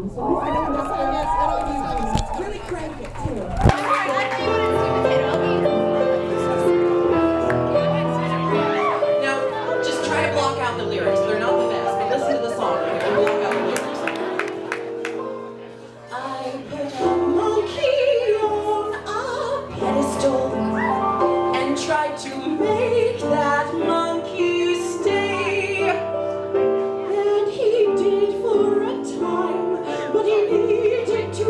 Really crank it too. Now, just try to block out the lyrics. They're not the best, but listen to the song. Right? Block out the lyrics. I put a monkey on a pedestal and tried to make that monkey stay. And he did for a time, but he needed to